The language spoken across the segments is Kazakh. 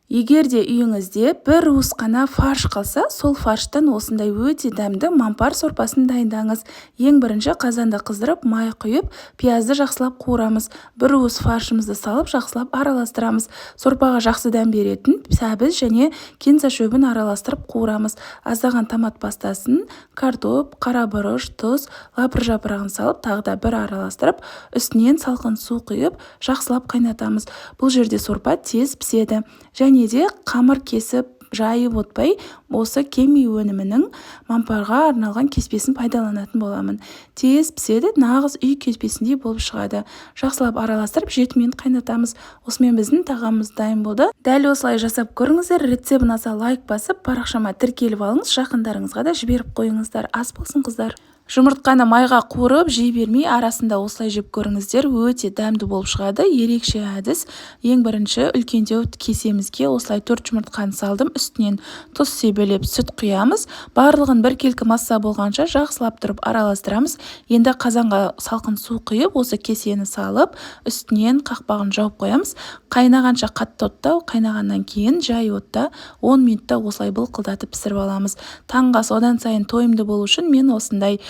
Егер де үйіңізде бір уыс қана фарш қалса, сол фарштан осындай өте дәмді мампар сорпасын дайындаңыз. Ең бірінші қазанды қыздырып, май құйып, пиязды жақсылап қуырамыз. Бір уыс фаршымызды салып, жақсылап араластырамыз. Сорпаға жақсы дәм беретін сәбіз және кинза шөбін араластырып қуырамыз. Аздаған томат пастасын, картоп, қара бұрыш, тұз, лапыр жапырағын салып, тағы да бір араластырып, үстінен салқын су құйып, жақсылап қайнатамыз. Бұл жерде сорпа тез піседі. Және де қамыр кесіп жайып отпай, осы кеми өнімінің мампарға арналған кеспесін пайдаланатын боламын. Тез піседі, нағыз үй кеспесіндей болып шығады. Жақсылап араластырып 7 минут қайнатамыз. Осымен біздің тағамымыз дайын болды. Дәл осылай жасап көріңіздер. Рецепт ұнаса лайк басып, парақшама тіркеліп алыңыз, жақындарыңызға да жіберіп қойыңыздар. Ас болсын қыздар. Жұмыртқаны майға қуырып, жей бермей, арасында осылай жеп көріңіздер. Өте дәмді болып шығады. Ерекше әдіс. Ең бірінші үлкендеу кесемізге осылай 4 жұмыртқаны салдым. Үстінен тұз себелеп сүт құямыз. Барлығын бір келкі масса болғанша жақсылап тұрып араластырамыз. Енді қазанға салқын су құйып, осы кесені салып, үстінен қақпағын жауып қоямыз. Қайнағанша қатты отта, қайнағаннан кейін жай отта 10 минутта осылай былқылдатып пісіріп аламыз. Таңғы ас одан сайын тойымды болу үшін мен осындай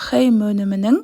хейм өнімінің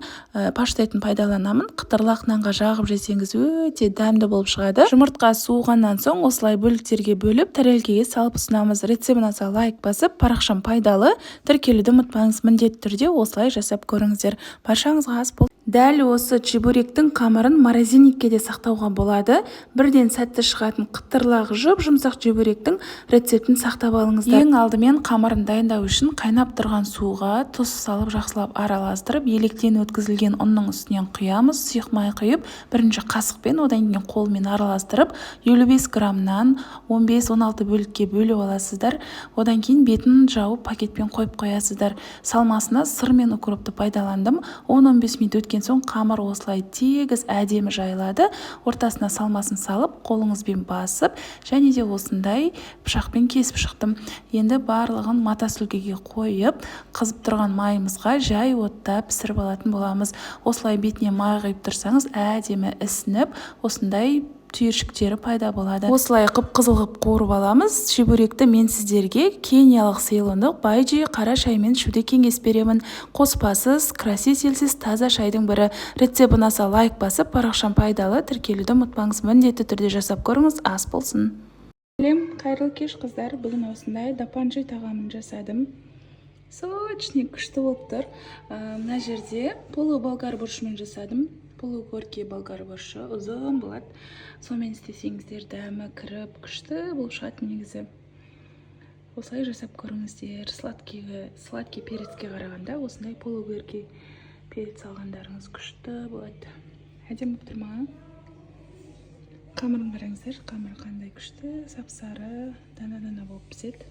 паштетін пайдаланамын. Қытырлақ нанға жағып жесеңіз өте дәмді болып шығады. Жұмыртқа суығаннан соң осылай бөліктерге бөліп, тәрелкеге салып ұсынамыз. Рецепт ұнаса лайк басып, парақшам пайдалы, тіркелуді ұмытпаңыз. Міндетті түрде осылай жасап көріңіздер. Баршаңызға ас бол. Дәл осы чебуректің қамырын морозильникке де сақтауға болады. Бірден сәтті шығатын қытырлақ жұмсақ чебуректің рецептін сақтап алыңыздар. Ең алдымен қамырын дайындау үшін қайнап тұрған суға тұз салып жақсылап араластырып, електен өткізілген ұнның үстінен құямыз. Сұйық май құйып, бірінші қасықпен, одан кейін қолмен араластырып, 55 граммнан 15-16 бөлікке бөліп аласыздар. Одан кейін бетін жауып пакетпен қойып қоясыздар. Салмасына сыр мен укропты пайдаландым. 10-15 минут өткен соң қамыр осылай тегіс әдемі жайылады. Ортасына салмасын салып, қолыңызбен басып, және де осындай пышақпен кесіп шықтым. Енді барлығын матасүлгіге қойып, қызып тұрған майымызға жай отта пісіріп алатын боламыз. Осылай бетіне май құйып тұрсаңыз, әдемі ісініп, осындай түйіршіктері пайда болады. Осылай қып-қызыл қып қуырып аламыз. Чебуректі мен сіздерге кениялық цейлондық байджи қара шаймен ішуді кеңес беремін. Қоспасыз, красителсіз таза шайдың бірі. Рецепт ұнаса лайк басып, парақшам пайдалы, тіркелуді ұмытпаңыз. Міндетті түрде жасап көріңіз. Ас болсын. Қайырлы кеш қыздар. Бүгін осындай дапанжи тағамын жасадым. Сочный, күшті болып тұр. Мына жерде полуболгар борщымен жасадым. Полугоркий болгар борщы ұзын болады. Сонымен істесеңіздер дәмі кіріп күшті болып шығады негізі. Осылай жасап көріңіздер. Сладкий перецке қарағанда осындай полугоркий перец алғандарыңыз күшті болады. Әдемі болып тұр ма? Қамырын қараңыздар. Қамыр қандай күшті, сап-сары, дана-дана болып піседі.